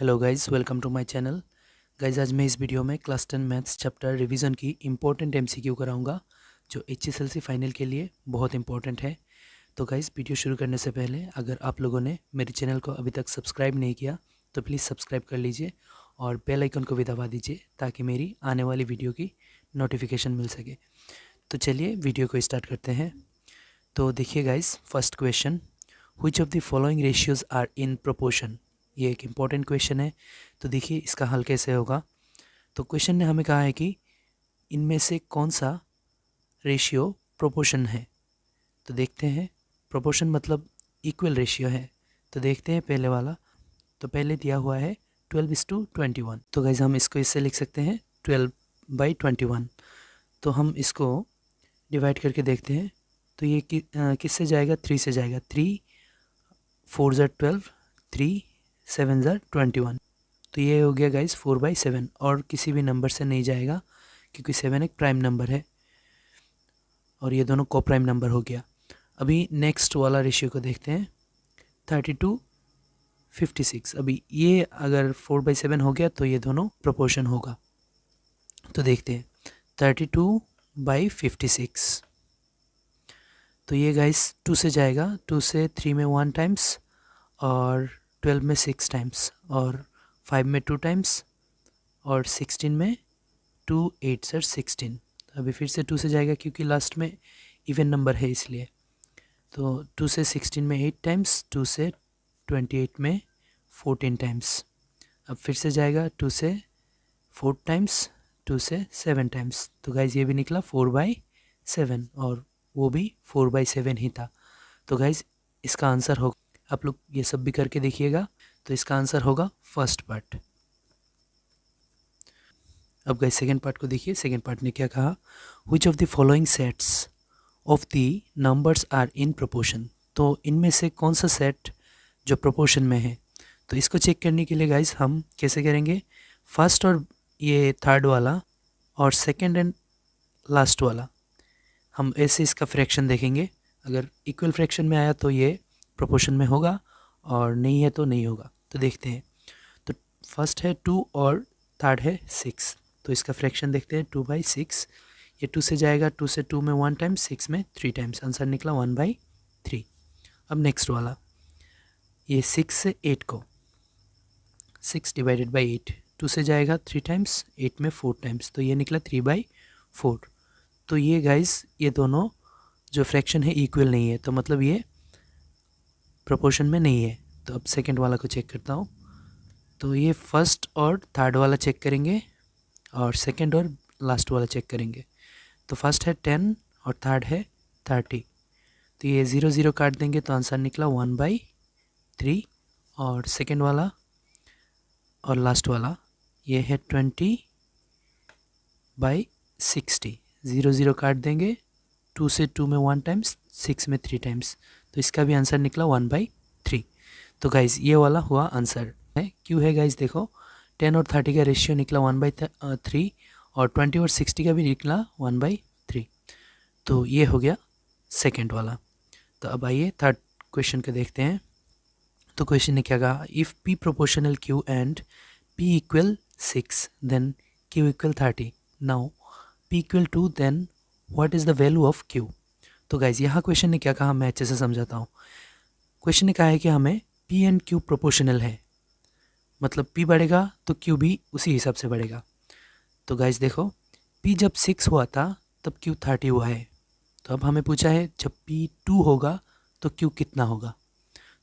Hello guys, welcome to my channel. Guys, आज मैं इस वीडियो में क्लास 10 मैथ्स चैप्टर रिवीजन की इम्पोर्टेंट एमसीक्यू कराऊंगा जो एचएसएलसी फाइनल के लिए बहुत इंपॉर्टेंट है। तो गाइज़, वीडियो शुरू करने से पहले अगर आप लोगों ने मेरे चैनल को अभी तक सब्सक्राइब नहीं किया तो प्लीज़ सब्सक्राइब कर लीजिए और बेल आइकन को भी दबा दीजिए ताकि मेरी आने वाली वीडियो की नोटिफिकेशन मिल सके। तो चलिए वीडियो को स्टार्ट करते हैं। तो देखिए guys, first question, which of the following ratios are in proportion. ये एक इम्पॉर्टेंट क्वेश्चन है। तो देखिए इसका हल कैसे होगा। तो क्वेश्चन ने हमें कहा है कि इनमें से कौन सा रेशियो प्रोपोर्शन है। तो देखते हैं, प्रोपोर्शन मतलब इक्वल रेशियो है। तो देखते हैं पहले वाला। तो पहले दिया हुआ है 12:21। तो गाइज हम इसको इससे लिख सकते हैं 12/21। तो हम इसको डिवाइड करके देखते हैं। तो ये किससे जाएगा, 3 से जाएगा। 3 4 ज़ा 12, 3 7 ज़ा 21। तो ये हो गया गाइज 4/7 और किसी भी नंबर से नहीं जाएगा क्योंकि 7 एक प्राइम नंबर है और ये दोनों को प्राइम नंबर हो गया। अभी नेक्स्ट वाला रेशियो को देखते हैं, 32:56। अभी ये अगर 4/7 हो गया तो ये दोनों प्रोपोर्शन होगा। तो देखते हैं 32/56। तो ये गाइस 2 से जाएगा, 2 से 3 में 1 टाइम्स और 12 में 6 टाइम्स और 5 में 2 टाइम्स और 16 में 2 8 सर 16। अभी फिर से 2 से जाएगा क्योंकि लास्ट में इवन नंबर है इसलिए। तो 2 से 16 में 8 टाइम्स, 2 से 28 में 14 टाइम्स। अब फिर से जाएगा 2 से 4 टाइम्स, 2 से 7 टाइम्स। तो गाइज ये भी निकला 4/7 और वो भी 4/7 ही था। तो गाइज इसका आंसर होगा, आप लोग ये सब भी करके देखिएगा। तो इसका आंसर होगा फर्स्ट पार्ट। अब गाइज सेकेंड पार्ट को देखिए। सेकेंड पार्ट ने क्या कहा, which of the following sets of the numbers are in proportion. तो इनमें से कौन सा सेट जो प्रोपोर्शन में है। तो इसको चेक करने के लिए गाइज हम कैसे करेंगे, फर्स्ट और ये थर्ड वाला और सेकेंड एंड लास्ट वाला हम ऐसे इसका फ्रैक्शन देखेंगे। अगर इक्वल फ्रैक्शन में आया तो ये प्रोपोर्शन में होगा और नहीं है तो नहीं होगा। तो देखते हैं। तो फर्स्ट है 2 और थर्ड है 6। तो इसका फ्रैक्शन देखते हैं 2/6। ये 2 से जाएगा, 2 से 2 में 1 टाइम्स, 6 में 3 टाइम्स, आंसर निकला 1/3। अब नेक्स्ट वाला, ये 6 से 8 को 6 डिवाइडेड बाई 8, 2 से जाएगा 3 टाइम्स, 8 में 4 टाइम्स, तो ये निकला 3/4। तो ये गाइस ये दोनों जो फ्रैक्शन है इक्वल नहीं है, तो मतलब ये प्रोपोर्शन में नहीं है। तो अब सेकंड वाला को चेक करता हूँ। तो ये फर्स्ट और थर्ड वाला चेक करेंगे और सेकंड और लास्ट वाला चेक करेंगे। तो फर्स्ट है 10 और थर्ड है 30। तो ये 0 0 काट देंगे तो आंसर निकला 1/3। और सेकंड वाला और लास्ट वाला ये है 20/60। 0 0 काट देंगे, 2 से 2 में 1 टाइम्स, 6 में 3 टाइम्स, तो इसका भी आंसर निकला 1/3। तो गाइज़ ये वाला हुआ आंसर है। क्यों है गाइज़, देखो 10 और 30 का रेशियो निकला 1/3 और 20 और 60 का भी निकला 1/3। तो ये हो गया सेकेंड वाला। तो अब आइए थर्ड क्वेश्चन को देखते हैं। तो क्वेश्चन ने क्या कहा, if P proportional Q and P equal 6 then Q equal 30। Now P equal 2 then what is the value of Q। तो गाइज यहाँ क्वेश्चन ने क्या कहा, मैं अच्छे से समझाता हूँ। क्वेश्चन ने कहा है कि हमें P एंड Q प्रोपोर्शनल है, मतलब P बढ़ेगा तो Q भी उसी हिसाब से बढ़ेगा। तो गाइज देखो, P जब 6 हुआ था तब Q 30 हुआ है। तो अब हमें पूछा है जब P 2 होगा तो Q कितना होगा।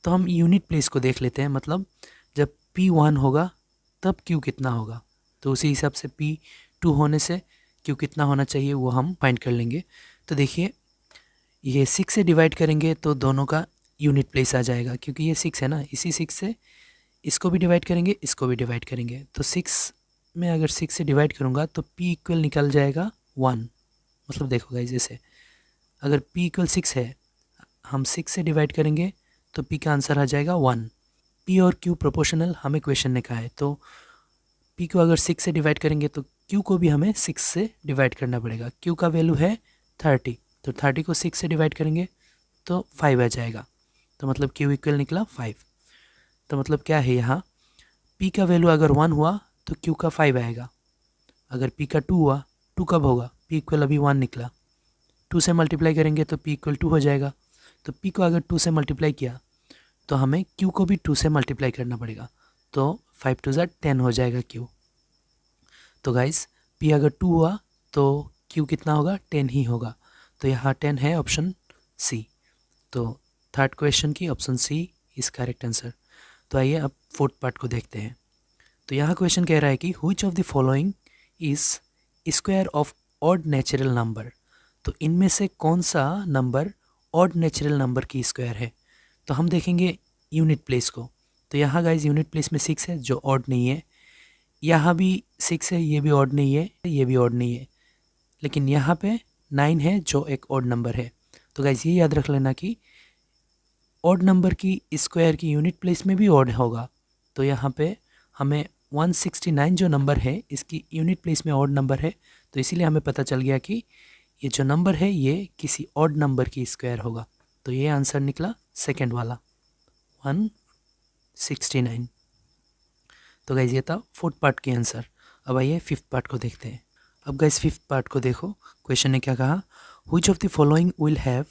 तो हम यूनिट प्लेस को देख लेते हैं, मतलब जब P1 होगा तब Q कितना होगा। तो उसी हिसाब से P2 होने से Q कितना होना चाहिए वो हम फाइंड कर लेंगे। तो देखिए ये 6 से डिवाइड करेंगे तो दोनों का यूनिट प्लेस आ जाएगा, क्योंकि ये 6 है ना, इसी 6 से इसको भी डिवाइड करेंगे, इसको भी डिवाइड करेंगे। तो 6 में अगर 6 से डिवाइड करूँगा तो P इक्वल निकल जाएगा 1। मतलब देखो गाइस, जैसे अगर P इक्वल 6 है, हम 6 से डिवाइड करेंगे तो P का आंसर आ जाएगा 1। P और Q प्रोपोर्शनल हमें क्वेश्चन ने कहा है, तो P को अगर 6 से डिवाइड करेंगे तो Q को भी हमें 6 से डिवाइड करना पड़ेगा। Q का वैल्यू है 30, तो 30 को 6 से डिवाइड करेंगे तो 5 आ जाएगा। तो मतलब Q इक्वल निकला 5। तो मतलब क्या है यहाँ, P का वैल्यू अगर 1 हुआ तो Q का 5 आएगा। अगर P का 2 हुआ, 2 कब होगा? P इक्वल अभी 1 निकला, 2 से मल्टीप्लाई करेंगे तो P इक्वल 2 हो जाएगा। तो P को अगर 2 से मल्टीप्लाई किया तो हमें Q को भी 2 से मल्टीप्लाई करना पड़ेगा, तो 5 2 10 हो जाएगा Q। तो गाइस P अगर 2 हुआ तो Q कितना होगा? 10 ही होगा। तो यहाँ 10 है, ऑप्शन सी। तो थर्ड क्वेश्चन की option C is correct answer. तो आइए अब फोर्थ पार्ट को देखते हैं। तो यहाँ क्वेश्चन कह रहा है कि which of the following is square of odd natural number. तो इनमें से कौन सा नंबर ऑड नेचुरल नंबर की स्क्वायर है? तो हम देखेंगे यूनिट प्लेस को। तो यहाँ गाइज यूनिट प्लेस में 6 है जो ऑड नहीं है, यहाँ भी 6 है, ये भी ऑड नहीं है, ये भी ऑड नहीं है, लेकिन यहाँ पे 9 है जो एक ऑड नंबर है। तो गाइज ये याद रख लेना कि ऑड नंबर की स्क्वायर की यूनिट प्लेस में भी ऑड होगा। तो यहाँ पे हमें 169 जो नंबर है इसकी यूनिट प्लेस में ऑड नंबर है, तो इसीलिए हमें पता चल गया कि ये जो नंबर है ये किसी ऑड नंबर की स्क्वायर होगा। तो ये आंसर निकला सेकंड वाला 169। तो गाइज ये था फोर्थ पार्ट की आंसर। अब आइए फिफ्थ पार्ट को देखते हैं। अब गाइज फिफ्थ पार्ट को देखो, क्वेश्चन ने क्या कहा, which of the following will have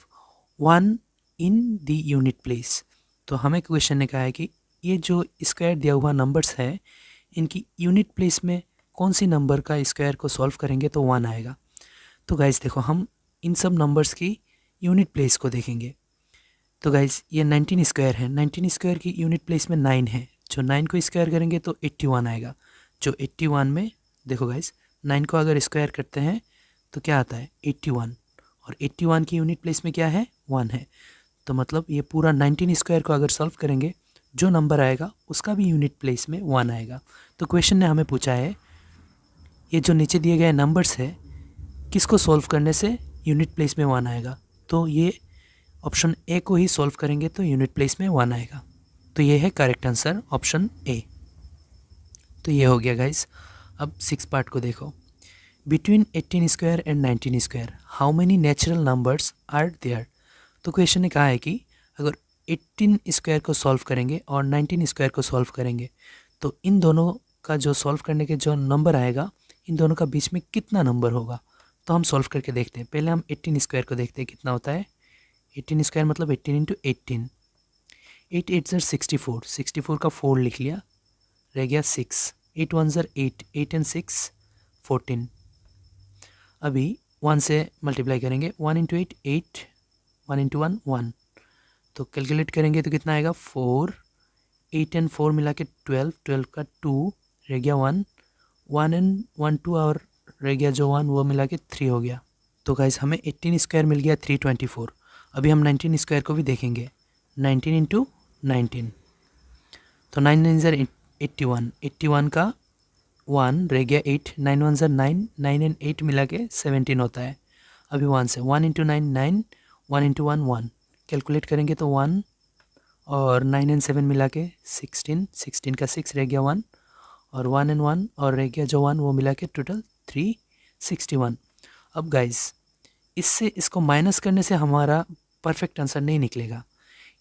1 in the unit place. तो हमें क्वेश्चन ने कहा है कि ये जो स्क्वायर दिया हुआ नंबर्स है इनकी यूनिट प्लेस में कौन सी नंबर का स्क्वायर को सॉल्व करेंगे तो 1 आएगा। तो गाइज देखो हम इन सब नंबर्स की यूनिट प्लेस को देखेंगे। तो गाइज ये 19 स्क्वायर है, 19 स्क्वायर की यूनिट प्लेस में 9 है, जो 9 को स्क्वायर करेंगे तो 81 आएगा। जो 81 में देखो गाइज 9 को अगर स्क्वायर करते हैं तो क्या आता है 81, और 81 की यूनिट प्लेस में क्या है 1 है। तो मतलब ये पूरा 19 स्क्वायर को अगर सॉल्व करेंगे जो नंबर आएगा उसका भी यूनिट प्लेस में 1 आएगा। तो क्वेश्चन ने हमें पूछा है ये जो नीचे दिए गए नंबर्स है किसको सॉल्व करने से यूनिट प्लेस में 1 आएगा। तो ये ऑप्शन ए को ही सॉल्व करेंगे तो यूनिट प्लेस में 1 आएगा। तो ये है करेक्ट आंसर ऑप्शन ए। तो ये हो गया गाइस। अब 6 पार्ट को देखो, between 18 square and 19 square how many natural numbers are there. तो क्वेश्चन ने कहा है कि अगर 18 स्क्वायर को सॉल्व करेंगे और 19 स्क्वायर को सॉल्व करेंगे तो इन दोनों का जो सॉल्व करने के जो नंबर आएगा इन दोनों का बीच में कितना नंबर होगा। तो हम सॉल्व करके देखते हैं। पहले हम 18 स्क्वायर को देखते हैं कितना होता है। 18 स्क्वायर मतलब 18 इंटू 18, 8 8 ज़र 64, 64 का 4 लिख लिया, रह गया 6, 8 1 ज़र 8, 8 एंड 6 14। अभी 1 से मल्टीप्लाई करेंगे, 1 इंटू 8 8, 1 इंटू 1 1, तो कैलकुलेट करेंगे तो कितना आएगा 4, 8 एंड 4 मिला के 12, 12 का 2 रह गया 1, 1 एंड 1 2 और रह गया जो 1 वो मिला के 3 हो गया। तो गाइज हमें 18 स्क्वायर मिल गया 324। अभी हम 19 स्क्वायर को भी देखेंगे, 19 इंटू 19, तो 9 9 ज़र 81, 81 का 1 रह गया 8, 9 1 ज़र 9, 9 एंड 8 मिला के 17 होता है। अभी 1 से 1 इंटू 9 9, 1 इंटू 1 1, कैलकुलेट करेंगे तो 1 और 9 एंड 7 मिला के 16, 16 का 6 रह गया 1 और 1 एंड 1 और रह गया जो 1 वो मिला के टोटल 361। अब गाइज इससे इसको माइनस करने से हमारा परफेक्ट आंसर नहीं निकलेगा।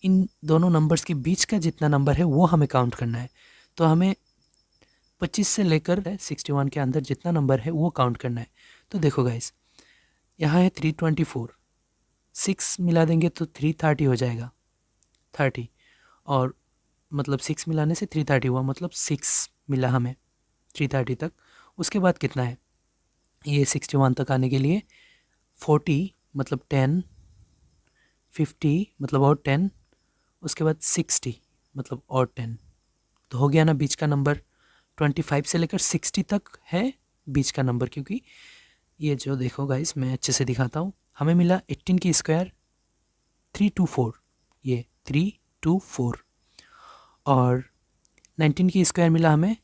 इन दोनों नंबर्स के बीच का जितना नंबर है वो हमें काउंट करना है। तो हमें 25 से लेकर 61 के अंदर जितना नंबर है वो काउंट करना है। तो देखो गाइज यहाँ है 324, 6 मिला देंगे तो 330 हो जाएगा, 30, और मतलब 6 मिलाने से 330 हुआ, मतलब 6 मिला हमें 330 तक। उसके बाद कितना है ये 61 तक आने के लिए 40 मतलब 10, 50 मतलब और 10, उसके बाद 60 मतलब और 10। तो हो गया ना बीच का नंबर। 25 से लेकर 60 तक है बीच का नंबर, क्योंकि ये जो देखो गाइस मैं अच्छे से दिखाता हूँ। हमें मिला 18 की स्क्वायर 324, ये 324, और 19 की स्क्वायर मिला हमें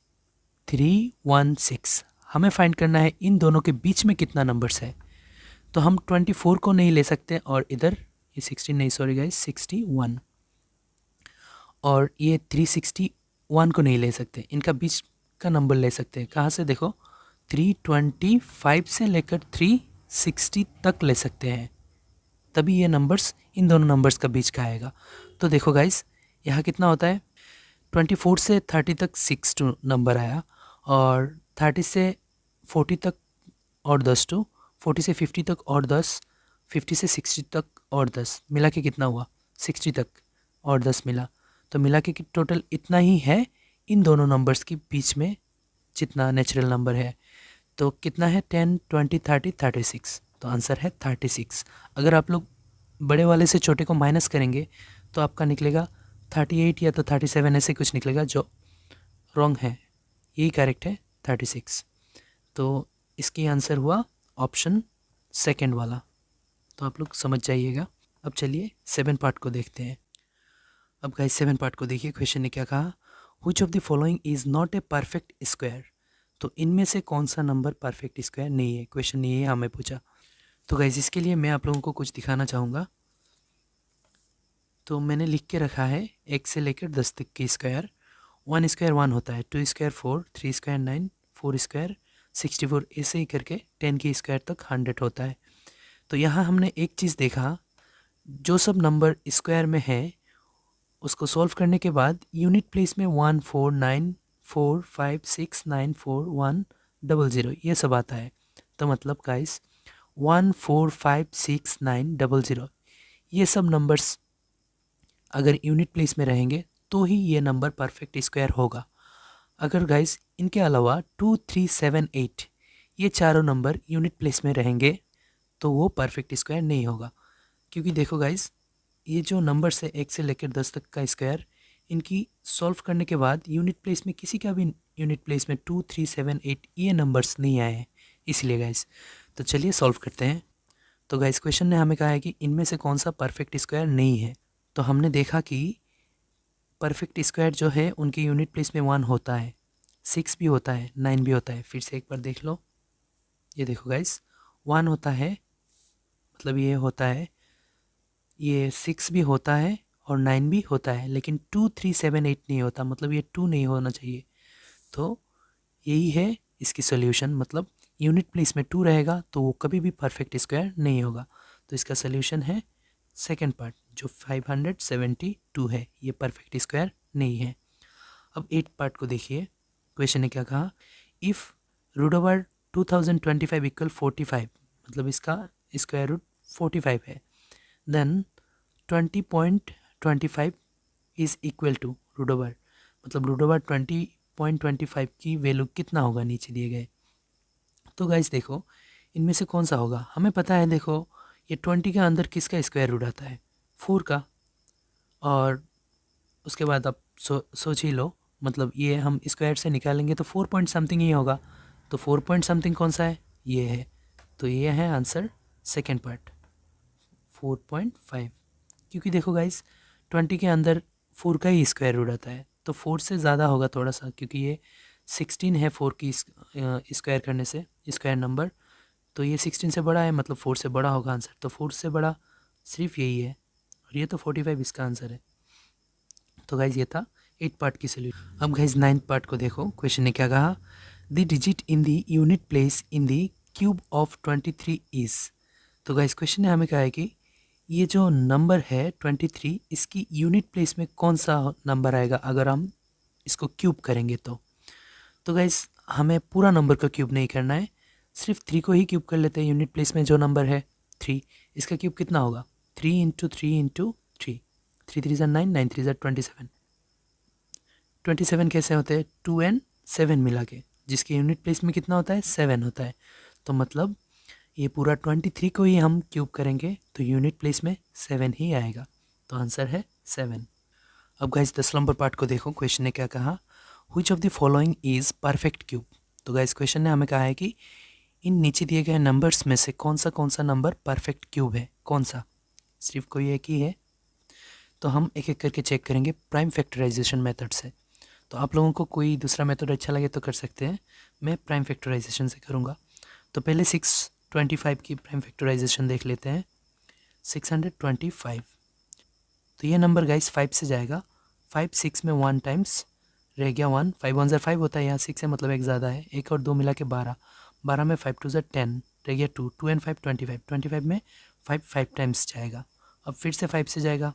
316। हमें फाइंड करना है इन दोनों के बीच में कितना नंबर्स है। तो हम 24 को नहीं ले सकते और इधर ये 16 नहीं, सॉरी गाइस 61, और ये 361 को नहीं ले सकते। इनका बीच का नंबर ले सकते हैं। कहाँ से देखो 325 से लेकर 360 तक ले सकते हैं, तभी ये नंबर्स इन दोनों नंबर्स का बीच का आएगा। तो देखो गाइस यहाँ कितना होता है 24 से 30 तक 6 टू नंबर आया, और 30 से 40 तक और 10 टू, 40 से 50 तक और 10, 50 से 60 तक और 10, मिला के कितना हुआ 60 तक और 10 मिला, तो मिला के टोटल इतना ही है इन दोनों नंबर्स के बीच में जितना नेचुरल नंबर है। तो कितना है 10, 20, 30, 36, तो आंसर है 36। अगर आप लोग बड़े वाले से छोटे को माइनस करेंगे तो आपका निकलेगा 38 या तो 37, ऐसे कुछ निकलेगा, जो रॉन्ग है, यही करेक्ट है 36। तो इसकी आंसर हुआ ऑप्शन सेकंड वाला, तो आप लोग समझ जाइएगा। अब चलिए 7 पार्ट को देखते हैं। अब गाइस 7 पार्ट को देखिए, क्वेश्चन ने क्या कहा, which of the following is not a perfect square. तो इनमें से कौन सा नंबर परफेक्ट स्क्वायर नहीं है, क्वेश्चन ने ये हमें पूछा। तो गाइस इसके लिए मैं आप लोगों को कुछ दिखाना चाहूँगा। तो मैंने लिख के रखा है 1 से लेकर 10 तक की स्क्वायर। 1 स्क्वायर 1 होता है, 2 स्क्वायर 4, 3 स्क्वायर 9, 4 स्क्वायर 64, ऐसे ही करके 10 की स्क्वायर तक 100 होता है। तो यहाँ हमने एक चीज़ देखा, जो सब नंबर स्क्वायर में है उसको सॉल्व करने के बाद यूनिट प्लेस में 1 4 9 4 5 6 9 4 1 0 0 ये सब आता है। तो मतलब गाइस 1 4 5 6 9 0 0 ये सब नंबर्स अगर यूनिट प्लेस में रहेंगे तो ही ये नंबर परफेक्ट स्क्वायर होगा। अगर गाइस इनके अलावा 2 3 7 8 ये चारों नंबर यूनिट प्लेस में रहेंगे तो वो परफेक्ट स्क्वायर नहीं होगा। क्योंकि देखो गाइस, ये जो नंबर्स है 1 से लेकर 10 तक का स्क्वायर, इनकी सॉल्व करने के बाद यूनिट प्लेस में किसी का भी यूनिट प्लेस में 2 3 7 8 ये नंबर्स नहीं आए हैं, इसलिए गाइस। तो चलिए सॉल्व करते हैं। तो गाइस क्वेश्चन ने हमें कहा है कि इनमें से कौन सा परफेक्ट स्क्वायर नहीं है। तो हमने देखा कि परफेक्ट स्क्वायर जो है उनके यूनिट प्लेस में 1 होता है, 6 भी होता है, 9 भी होता है। फिर से एक बार देख लो, ये देखो गाइस 1 होता है, मतलब ये होता है, ये 6 भी होता है और 9 भी होता है, लेकिन 2 3 7 8 नहीं होता, मतलब ये 2 नहीं होना चाहिए। तो यही है इसकी सोल्यूशन, मतलब यूनिट प्लेस में 2 रहेगा तो वो कभी भी परफेक्ट स्क्वायर नहीं होगा। तो इसका सोल्यूशन है सेकंड पार्ट जो 572 है, ये परफेक्ट स्क्वायर नहीं है। अब 8 पार्ट को देखिए, क्वेश्चन ने क्या कहा, इफ़ रूट ओवर 2025 इक्वल 45, मतलब इसका स्क्वायर रूट 45 है, then 20.25 is equal to root over, मतलब रूट ओवर 20.25 की वैल्यू कितना होगा, नीचे दिए गए। तो गाइस देखो इनमें से कौन सा होगा, हमें पता है, देखो ये 20 के अंदर किसका स्क्वायर रूट आता है, 4 का, और उसके बाद आप सोच ही लो, मतलब ये हम स्क्वायर से निकालेंगे तो 4 पॉइंट समथिंग ही होगा। तो 4 पॉइंट समथिंग कौन सा है, ये है। तो ये है आंसर सेकेंड पार्ट 4.5। क्योंकि देखो गाइस 20 के अंदर 4 का ही स्क्वायर रूट आता है, तो 4 से ज़्यादा होगा थोड़ा सा, क्योंकि ये 16 है 4 की स्क्वायर करने से स्क्वायर नंबर, तो ये 16 से बड़ा है, मतलब 4 से बड़ा होगा आंसर। तो 4 से बड़ा सिर्फ यही है, और ये तो 45 इसका आंसर है। तो गाइज ये था 8 पार्ट की सोल्यूशन। अब गाइज 9 पार्ट को देखो, क्वेश्चन ने क्या कहा, the digit in the unit place in the cube of 23 is. तो गाइज क्वेश्चन ने हमें कहा है कि ये जो नंबर है 23, इसकी यूनिट प्लेस में कौन सा नंबर आएगा अगर हम इसको क्यूब करेंगे। तो गाइज हमें पूरा नंबर का क्यूब नहीं करना है, सिर्फ 3 को ही क्यूब कर लेते हैं। यूनिट प्लेस में जो नंबर है 3, इसका क्यूब कितना होगा, 3 इंटू 3 इंटू 3, 3 3 ज़ा 9, 9 3 ज़ा 27। 27 कैसे होते हैं, 2 एंड 7 मिला के, जिसके यूनिट प्लेस में कितना होता है, 7 होता है। तो मतलब ये पूरा 23 को ही हम क्यूब करेंगे तो यूनिट प्लेस में 7 ही आएगा, तो आंसर है 7। अब गाइस 10 नंबर पार्ट को देखो, क्वेश्चन ने क्या कहा, which of the following is perfect cube. तो गाइस क्वेश्चन ने हमें कहा है कि इन नीचे दिए गए नंबर्स में से कौन सा नंबर परफेक्ट क्यूब है, कौन सा, सिर्फ कोई एक ही है। तो हम एक एक करके चेक करेंगे प्राइम फैक्टराइजेशन मेथड से। तो आप लोगों को कोई दूसरा मेथड अच्छा लगे तो कर सकते हैं, मैं प्राइम फैक्टराइजेशन से करूँगा। तो पहले 625 की प्राइम फैक्टराइजेशन देख लेते हैं। 625, तो ये नंबर गाइस 5 से जाएगा, 5 6 में 1 टाइम्स रह गया 1, 5 1 ज़ा 5 होता है, यहाँ 6 है मतलब एक ज़्यादा है, एक और 2 मिला के 12, 12 में 5 2 ज़ा 10 रह गया 2, 2 एंड 5 25, 25 में 5 5 टाइम्स जाएगा। अब फिर से 5 से जाएगा,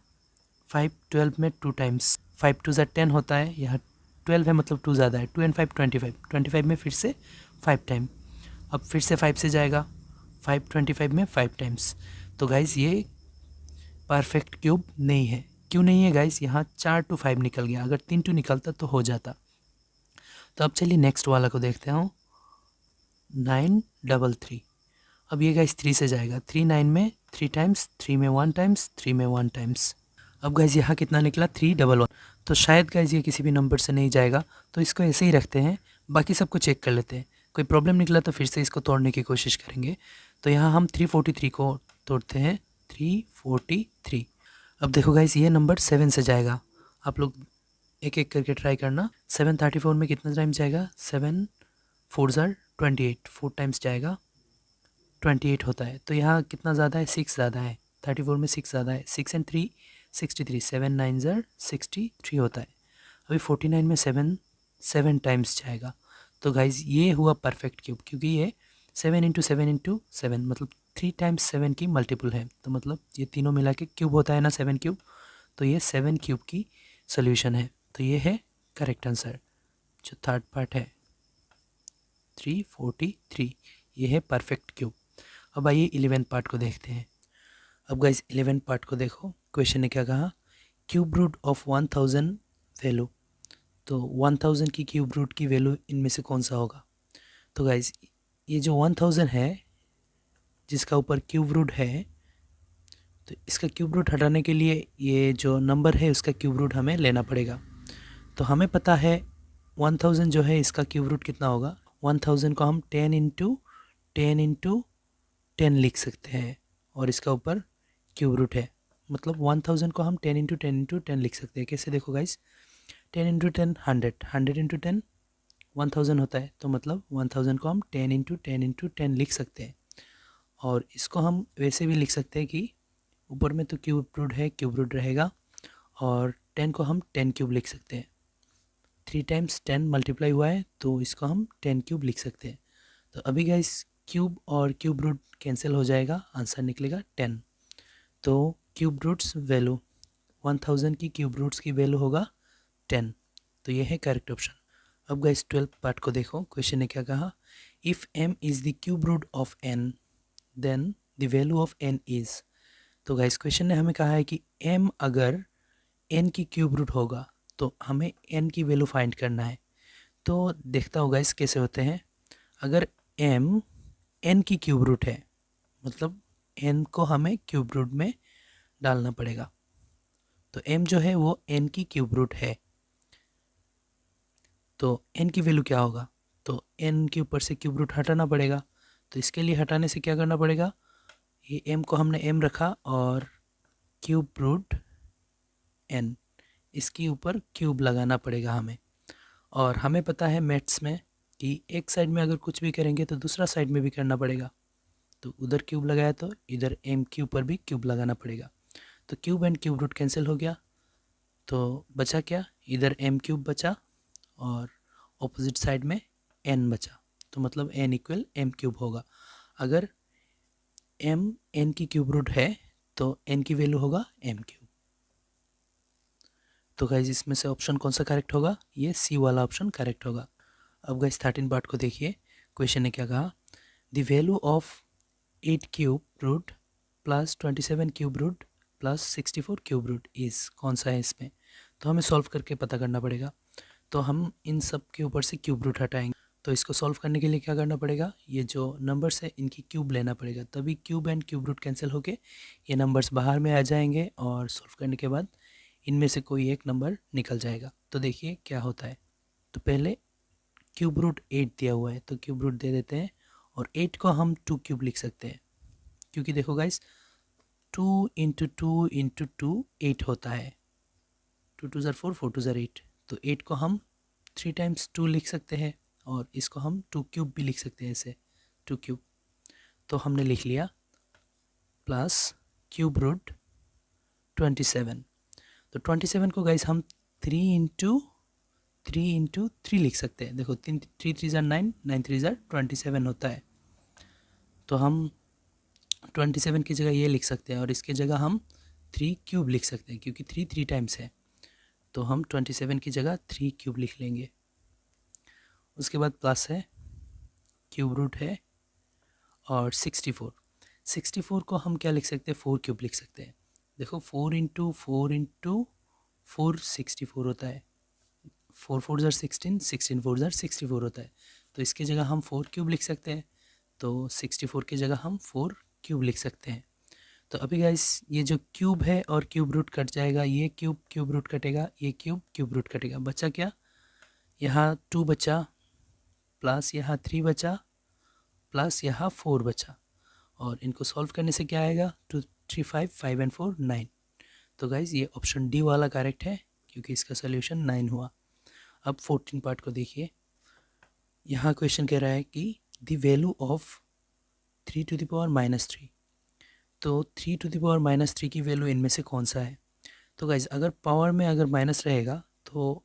5 12 में 2 टाइम्स, 5 टू ज़ा 10 होता है, यहाँ 12 है मतलब 2 ज़्यादा है, 2 एंड 5 25, 25 में फिर से 5 टाइम, अब फिर से 5 से जाएगा 5 25 में 5 टाइम्स। तो गाइज़ ये परफेक्ट क्यूब नहीं है। क्यों नहीं है गाइज़? यहाँ 4 टू 5 निकल गया, अगर 3 टू निकलता तो हो जाता। तो अब चलिए नेक्स्ट वाला को देखते हैं, 933। अब ये गाइस 3 से जाएगा, 3 9 में 3 टाइम्स, 3 में 1 टाइम्स, 3 में 1 टाइम्स। अब गाइस यहाँ कितना निकला? 311। तो शायद गाइस ये किसी भी नंबर से नहीं जाएगा, तो इसको ऐसे ही रखते हैं, बाकी सबको चेक कर लेते हैं। कोई प्रॉब्लम निकला तो फिर से इसको तोड़ने की कोशिश करेंगे। तो यहाँ हम 343 को तोड़ते हैं, 343। अब देखो गाइस ये नंबर 7 से जाएगा, आप लोग एक एक करके ट्राई करना। 734 में कितना टाइम्स जाएगा? 7 4 ज़ार 28, 4 टाइम्स जाएगा, 28 होता है। तो यहाँ कितना ज़्यादा है? 6 ज़्यादा है, 34 में 6 ज़्यादा है, 6 एंड 3 63, 7 9 ज़ार 63 होता है। अभी 49 में 7 टाइम्स जाएगा। तो गाइज़ ये हुआ परफेक्ट क्यूब, क्योंकि ये 7 इंटू 7 इंटू 7 मतलब 3 टाइम्स 7 की मल्टीपल है। तो मतलब ये तीनों मिला के क्यूब होता है ना, 7 क्यूब। तो ये 7 क्यूब की सोल्यूशन है। तो ये है करेक्ट आंसर, जो थर्ड पार्ट है 343, ये है परफेक्ट क्यूब। अब आइए 11 पार्ट को देखते हैं। अब गाइस 11 पार्ट को देखो, क्वेश्चन ने क्या कहा? Cube root of 1000 value. तो 1000 की क्यूब रूट की वैल्यू इनमें से कौन सा होगा? तो गाइस ये जो 1000 है जिसका ऊपर क्यूब रूट है, तो इसका क्यूब रूट हटाने के लिए ये जो नंबर है उसका क्यूब रूट हमें लेना पड़ेगा। तो हमें पता है 1000 जो है इसका क्यूब रूट कितना होगा? 1000 को हम 10 इंटू 10 लिख सकते हैं, और इसका ऊपर क्यूब रूट है, मतलब 1000 को हम 10 इंटू 10 लिख सकते हैं। कैसे? देखो गाइस, 10 इंटू 10 100, 100 इंटू 10 1000 होता है। तो मतलब 1000 को हम 10 इंटू 10 लिख सकते हैं। और इसको हम वैसे भी लिख सकते हैं कि ऊपर में तो क्यूब रूट है, क्यूब रूट रहेगा, और 10 को हम 10 क्यूब लिख सकते हैं। 3 टाइम्स 10 मल्टीप्लाई हुआ है, तो इसको हम 10 क्यूब लिख सकते हैं। तो अभी गाइस क्यूब और क्यूब रूट कैंसिल हो जाएगा, आंसर निकलेगा 10। तो क्यूब रूट्स वैल्यू 1000 की क्यूब रूट्स की वैल्यू होगा 10। तो ये है करेक्ट ऑप्शन। अब गाइस 12 पार्ट को देखो, क्वेश्चन ने क्या कहा? If m is the cube root of n then the value of n is. तो गाइस क्वेश्चन ने हमें कहा है कि m अगर n की क्यूब रूट होगा तो हमें n की वैल्यू फाइंड करना है। तो देखता होगा इस कैसे होते हैं। अगर m n की क्यूब रूट है, मतलब n को हमें क्यूब रूट में डालना पड़ेगा। तो m जो है वो n की क्यूब रूट है, तो n की वैल्यू क्या होगा? तो n के ऊपर से क्यूब रूट हटाना पड़ेगा। तो इसके लिए हटाने से क्या करना पड़ेगा? ये m को हमने m रखा और क्यूब रूट n, इसके ऊपर क्यूब लगाना पड़ेगा हमें। और हमें पता है मैथ्स में कि एक साइड में अगर कुछ भी करेंगे तो दूसरा साइड में भी करना पड़ेगा। तो उधर क्यूब लगाया तो इधर m के ऊपर भी क्यूब लगाना पड़ेगा। तो cube and cube root cancel हो गया, तो बचा क्या? इधर m क्यूब बचा और ऑपोजिट साइड में n बचा। तो मतलब n इक्वल m क्यूब होगा। अगर m n की क्यूब रूट है तो n की वैल्यू होगा m क्यूब। तो गाइज इसमें से ऑप्शन कौन सा करेक्ट होगा? ये सी वाला ऑप्शन करेक्ट होगा। अब गाइज 13 पार्ट को देखिए, क्वेश्चन ने क्या कहा? The value of 8 cube root plus 27 cube root plus 64 cube root is, कौन सा है इसमें? तो हमें सॉल्व करके पता करना पड़ेगा। तो हम इन सब के ऊपर से क्यूब रूट हटाएंगे। तो इसको सॉल्व करने के लिए क्या करना पड़ेगा? ये जो नंबर्स है इनकी क्यूब लेना पड़ेगा, तभी cube and cube root cancel होके ये नंबर्स बाहर में आ जाएंगे, और सॉल्व करने के बाद इनमें से कोई एक नंबर निकल जाएगा। तो देखिए क्या होता है। तो पहले क्यूब रूट 8 दिया हुआ है, तो क्यूब रूट दे देते हैं, और 8 को हम 2 क्यूब लिख सकते हैं, क्योंकि देखो गाइस 2 इंटू 2 इंटू 2 8 होता है, 2 2 ज़ार 4, 4 2 ज़ार 8। तो 8 को हम 3 टाइम्स 2 लिख सकते हैं, और इसको हम 2 क्यूब भी लिख सकते हैं, ऐसे 2 क्यूब। तो हमने लिख लिया प्लस क्यूब रूट 27। तो 27 को गाइस हम 3 इंटू 3 लिख सकते हैं। देखो 3 3 ज़ार 9, 9 3 ज़ार 27 होता है। तो हम 27 की जगह ये लिख सकते हैं, और इसके जगह हम 3 क्यूब लिख सकते हैं, क्योंकि 3 3 टाइम्स है। तो हम 27 की जगह 3 क्यूब लिख लेंगे। उसके बाद प्लस है, क्यूब रूट है, और 64 को हम क्या लिख सकते हैं, 4 क्यूब लिख सकते हैं। देखो 4 इंटू 4 64 होता है, 4 4 ज़र 16, 16 4 ज़र 64 होता है। तो इसकी जगह हम 4 क्यूब लिख सकते हैं, तो 64 की जगह हम 4 क्यूब लिख सकते हैं। तो अभी गाइस ये जो क्यूब है और क्यूब रूट कट जाएगा, ये क्यूब रूट कटेगा, ये क्यूब रूट कटेगा, बचा क्या, यहाँ 2 बचा, प्लस यहाँ 3 बचा, प्लस यहाँ 4 बचा, और इनको सॉल्व करने से क्या आएगा, 2 3 5 5 एंड 4 9। तो गाइज ये ऑप्शन डी वाला करेक्ट है, क्योंकि इसका सोल्यूशन 9 हुआ। अब 14 पार्ट को देखिए। यहाँ क्वेश्चन कह रहा है कि the value of 3 to the power -3। तो 3 टू द पावर -3 की वैल्यू इनमें से कौन सा है। तो गाइज अगर पावर में अगर माइनस रहेगा तो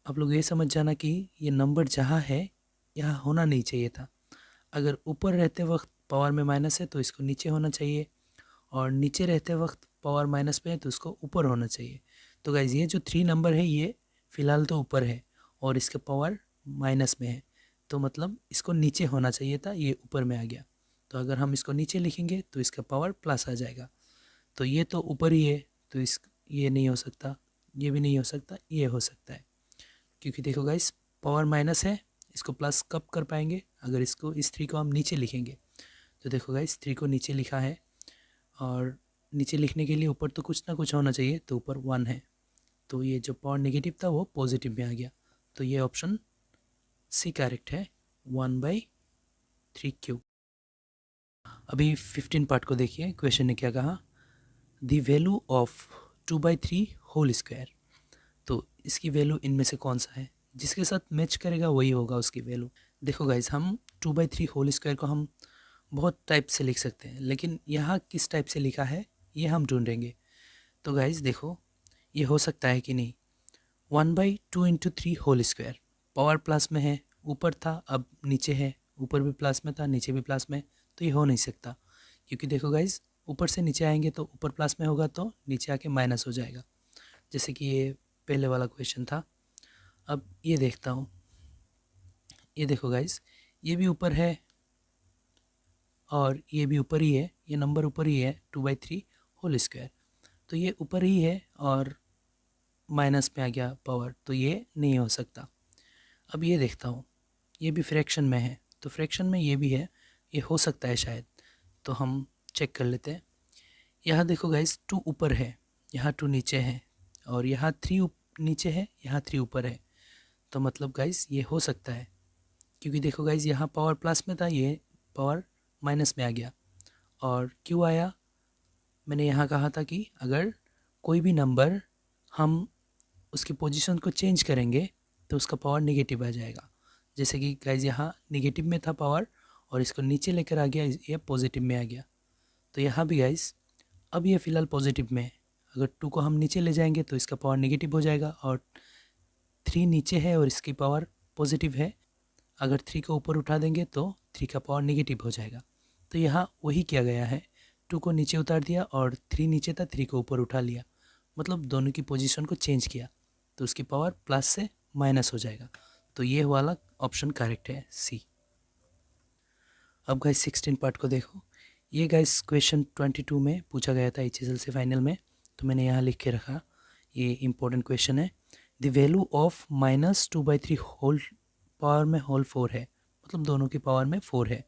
आप लोग ये समझ जाना कि ये नंबर जहाँ है यहाँ होना नहीं चाहिए था। अगर ऊपर रहते वक्त पावर में माइनस है तो इसको नीचे होना चाहिए, और नीचे रहते वक्त पावर माइनस पे है तो उसको ऊपर होना चाहिए। तो गाइज ये जो 3 नंबर है ये फ़िलहाल तो ऊपर है और इसका पावर माइनस में है, तो मतलब इसको नीचे होना चाहिए था, ये ऊपर में आ गया। तो अगर हम इसको नीचे लिखेंगे तो इसका पावर प्लस आ जाएगा। तो ये तो ऊपर ही है, तो ये नहीं हो सकता, ये भी नहीं हो सकता, ये हो सकता है। क्योंकि देखो गाइस पावर माइनस है, इसको प्लस कब कर पाएंगे, अगर इसको इस 3 को हम नीचे लिखेंगे। तो देखो गाइस 3 को नीचे लिखा है, और नीचे लिखने के लिए ऊपर तो कुछ ना कुछ होना चाहिए, तो ऊपर 1 है, तो ये जो पावर नेगेटिव था वो पॉजिटिव में आ गया। तो ये ऑप्शन सी करेक्ट है, 1/3 क्यूब। अभी 15 पार्ट को देखिए, क्वेश्चन ने क्या कहा, the value of 2/3 whole square. तो इसकी वैल्यू इनमें से कौन सा है, जिसके साथ मैच करेगा वही होगा उसकी वैल्यू। देखो गाइज हम 2/3 होल स्क्वायर को हम बहुत टाइप से लिख सकते हैं, लेकिन यहाँ किस टाइप से लिखा है ये हम ढूंढेंगे। तो गाइज देखो ये हो सकता है कि नहीं, 1/2 into 3 whole square, power plus में है, ऊपर था अब नीचे है, ऊपर भी प्लस में था नीचे भी प्लस में, तो ये हो नहीं सकता। क्योंकि देखो गाइज ऊपर से नीचे आएंगे तो ऊपर प्लस में होगा तो नीचे आके माइनस हो जाएगा, जैसे कि ये पहले वाला क्वेश्चन था। अब ये देखता हूँ, ये देखो गाइज ये भी ऊपर है और ये भी ऊपर ही है, ये नंबर ऊपर ही है 2/3 होल स्क्वायर, तो ये ऊपर ही है और माइनस में आ गया पावर, तो ये नहीं हो सकता। अब ये देखता हूँ, ये भी फ्रैक्शन में है, तो फ्रैक्शन में ये भी है, ये हो सकता है शायद, तो हम चेक कर लेते हैं। यहाँ देखो गाइज 2 ऊपर है, यहाँ 2 नीचे है, और यहाँ 3 नीचे है, यहाँ 3 ऊपर है, तो मतलब गाइज ये हो सकता है। क्योंकि देखो गाइज यहाँ पावर प्लस में था, ये पावर माइनस में आ गया, और क्यों आया, मैंने यहाँ कहा था कि अगर कोई भी नंबर हम उसकी पोजीशन को चेंज करेंगे तो उसका पावर नेगेटिव आ जाएगा। जैसे कि गाइज यहाँ नेगेटिव में था पावर, और इसको नीचे लेकर आ गया, ये पॉजिटिव में आ गया। तो यहाँ भी गाइज अब ये फ़िलहाल पॉजिटिव में है, अगर 2 को हम नीचे ले जाएंगे तो इसका पावर नेगेटिव हो जाएगा, और 3 नीचे है और इसकी पावर पॉजिटिव है, अगर 3 को ऊपर उठा देंगे तो 3 का पावर नेगेटिव हो जाएगा। तो यहाँ वही किया गया है, 2 को नीचे उतार दिया और 3 नीचे था, 3 को ऊपर उठा लिया, मतलब दोनों की पोजीशन को चेंज किया, तो उसकी पावर प्लस से माइनस हो जाएगा। तो ये वाला ऑप्शन करेक्ट है, सी। अब गाइस 16 पार्ट को देखो। ये गाइस क्वेश्चन 22 में पूछा गया था HSL से फाइनल में, तो मैंने यहाँ लिख के रखा, ये इम्पोर्टेंट क्वेश्चन है। The value of -2/3 whole power में होल 4 है, मतलब दोनों की पावर में 4 है,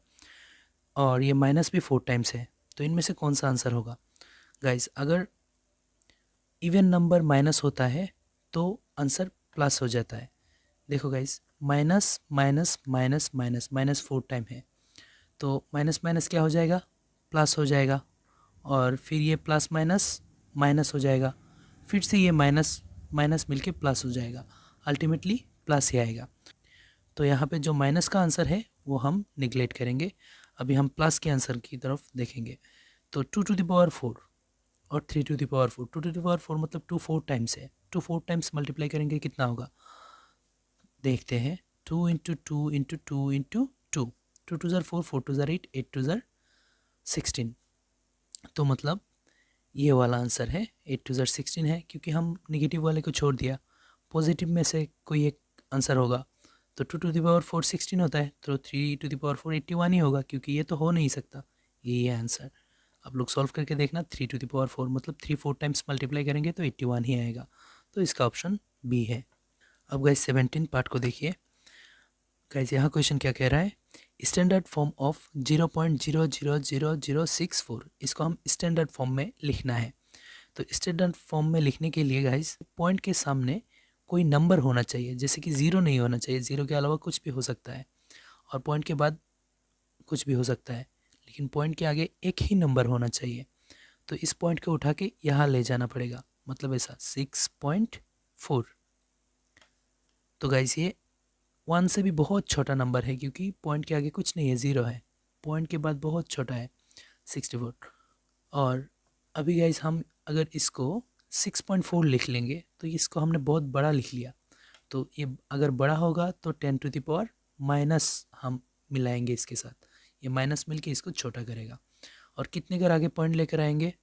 और ये माइनस भी 4 टाइम्स है, तो इनमें से कौन सा आंसर होगा। गाइस अगर इवन नंबर माइनस होता है तो आंसर प्लस हो जाता है। देखो guys minus minus minus minus minus 4 time है, तो माइनस माइनस क्या हो जाएगा, प्लस हो जाएगा, और फिर ये प्लस माइनस माइनस हो जाएगा, फिर से ये माइनस माइनस मिलके प्लस हो जाएगा, अल्टीमेटली प्लस ही आएगा। तो यहाँ पे जो माइनस का आंसर है वो हम निगलेक्ट करेंगे, अभी हम प्लस के आंसर की तरफ देखेंगे। तो 2 टू द पावर 4 और 3 to the power 4, 2 to the power 4 मतलब 2 4 टाइम्स है, 2 4 टाइम्स मल्टीप्लाई करेंगे कितना होगा, देखते हैं। 2 इंटू 2 इंटू 2 इंटू 2, 2 2 ज़र 4, 4 2 ज़र 8, 8 2 ज़र 16, तो मतलब ये वाला आंसर है 8 2 16 है, क्योंकि हम निगेटिव वाले को छोड़ दिया, पॉजिटिव में से कोई एक आंसर होगा। तो 2 टू द पावर 4 16 होता है, तो 3 टू द पावर 4 81 ही होगा, क्योंकि ये तो हो नहीं सकता। यही है आंसर। आप लोग सॉल्व करके देखना, 3 टू द पावर 4 मतलब 3 4 टाइम्स मल्टीप्लाई करेंगे तो 81 ही आएगा। तो इसका ऑप्शन बी है। अब गाइस 17 पार्ट को देखिए। गाइस यहाँ क्वेश्चन क्या कह रहा है, स्टैंडर्ड फॉर्म ऑफ 0.000064, इसको हम स्टैंडर्ड फॉर्म में लिखना है। तो स्टैंडर्ड फॉर्म में लिखने के लिए गाइस पॉइंट के सामने कोई नंबर होना चाहिए, जैसे कि ज़ीरो नहीं होना चाहिए, ज़ीरो के अलावा कुछ भी हो सकता है, और पॉइंट के बाद कुछ भी हो सकता है, लेकिन पॉइंट के आगे एक ही नंबर होना चाहिए। तो इस पॉइंट को उठा के यहाँ ले जाना पड़ेगा, मतलब ऐसा 6.4। तो गाइस ये 1 से भी बहुत छोटा नंबर है, क्योंकि पॉइंट के आगे कुछ नहीं है, ज़ीरो है, पॉइंट के बाद बहुत छोटा है 64। और अभी गाइस हम अगर इसको 6.4 लिख लेंगे तो इसको हमने बहुत बड़ा लिख लिया। तो ये अगर बड़ा होगा तो 10 टू द पावर माइनस हम मिलाएंगे इसके साथ, ये माइनस मिल के इसको छोटा करेगा। और कितने कर आगे पॉइंट लेकर आएंगे,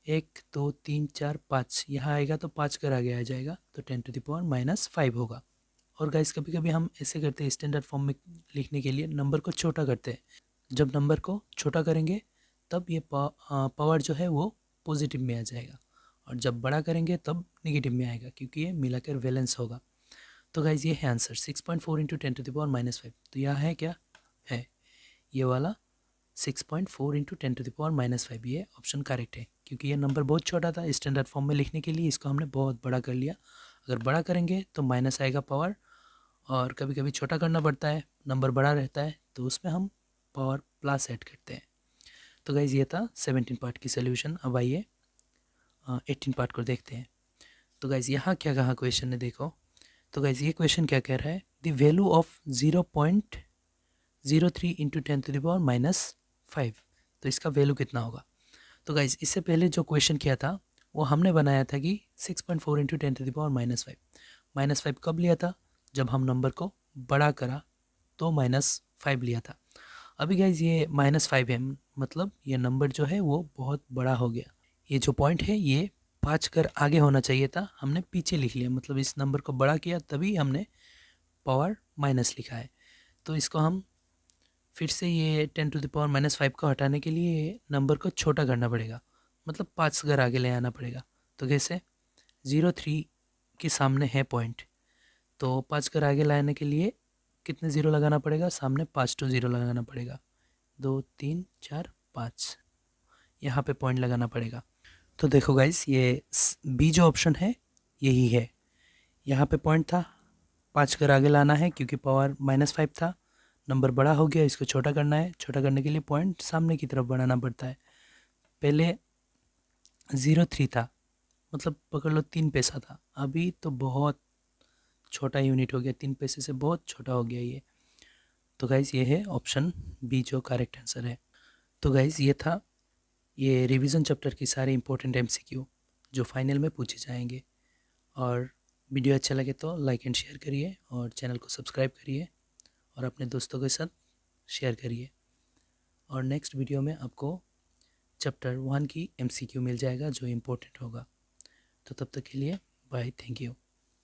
1 2 3 4 5, यहाँ आएगा तो 5 कर आगे आ जाएगा, तो 10 टू द पावर -5 होगा। और गाइस कभी कभी हम ऐसे करते हैं, स्टैंडर्ड फॉर्म में लिखने के लिए नंबर को छोटा करते हैं। जब नंबर को छोटा करेंगे तब ये पावर जो है वो पॉजिटिव में आ जाएगा, और जब बड़ा करेंगे तब नेगेटिव में आएगा, क्योंकि ये मिलाकर बैलेंस होगा। तो गाइज ये है answer 6.4 into 10 to the power -5। तो यह है क्या है, ये वाला 6.4 इंटू 10 टू द पावर -5, ये ऑप्शन करेक्ट है, क्योंकि ये नंबर बहुत छोटा था। स्टैंडर्ड फॉर्म में लिखने के लिए इसको हमने बहुत बड़ा कर लिया। अगर बड़ा करेंगे तो माइनस आएगा पावर, और कभी कभी छोटा करना पड़ता है, नंबर बड़ा रहता है तो उसमें हम पावर प्लस ऐड करते हैं। तो गाइज ये था 17 पार्ट की सोल्यूशन। अब आइए 18 पार्ट को देखते हैं। तो गाइज यहाँ क्या कहा क्वेश्चन ने, देखो। तो गाइज ये क्वेश्चन क्या कह रहा है, the value of 0.03 into 10 to the power -5, तो इसका वैल्यू कितना होगा। तो गाइज इससे पहले जो क्वेश्चन किया था वो हमने बनाया था कि 6.4 इंटू 10 टू द पावर -5। -5 कब लिया था, जब हम नंबर को बड़ा करा तो -5 लिया था। अभी गाइज ये -5 है, मतलब ये नंबर जो है वो बहुत बड़ा हो गया। ये जो पॉइंट है ये 5 कर आगे होना चाहिए था, हमने पीछे लिख लिया, मतलब इस नंबर को बड़ा किया तभी हमने पावर माइनस लिखा है। तो इसको हम फिर से ये 10 टू द पावर -5 को हटाने के लिए नंबर को छोटा करना पड़ेगा, मतलब 5 कर आगे ले आना पड़ेगा। तो कैसे, 0.3 के सामने है पॉइंट, तो 5 कर आगे लाने के लिए कितने ज़ीरो लगाना पड़ेगा, सामने 5 टू ज़ीरो लगाना पड़ेगा, 2 3 4 5, यहाँ पे पॉइंट लगाना पड़ेगा। तो देखो गाइस ये बी जो ऑप्शन है यही है, यहाँ पे पॉइंट था, 5 कर आगे लाना है क्योंकि पावर -5 था, नंबर बड़ा हो गया, इसको छोटा करना है, छोटा करने के लिए पॉइंट सामने की तरफ बढ़ाना पड़ता है। पहले 0.3 था, मतलब पकड़ लो 3 पैसा था, अभी तो बहुत छोटा यूनिट हो गया, 3 पैसे से बहुत छोटा हो गया ये। तो गाइज़ ये है ऑप्शन बी जो करेक्ट आंसर है। तो गाइज़ ये था ये रिवीजन चैप्टर की सारे इंपॉर्टेंट MCQ जो फाइनल में पूछे जाएंगे। और वीडियो अच्छा लगे तो लाइक एंड शेयर करिए, और चैनल को सब्सक्राइब करिए, और अपने दोस्तों के साथ शेयर करिए। और नेक्स्ट वीडियो में आपको चैप्टर 1 की MCQ मिल जाएगा जो इम्पोर्टेंट होगा। तो तब तक के लिए बाय, थैंक यू।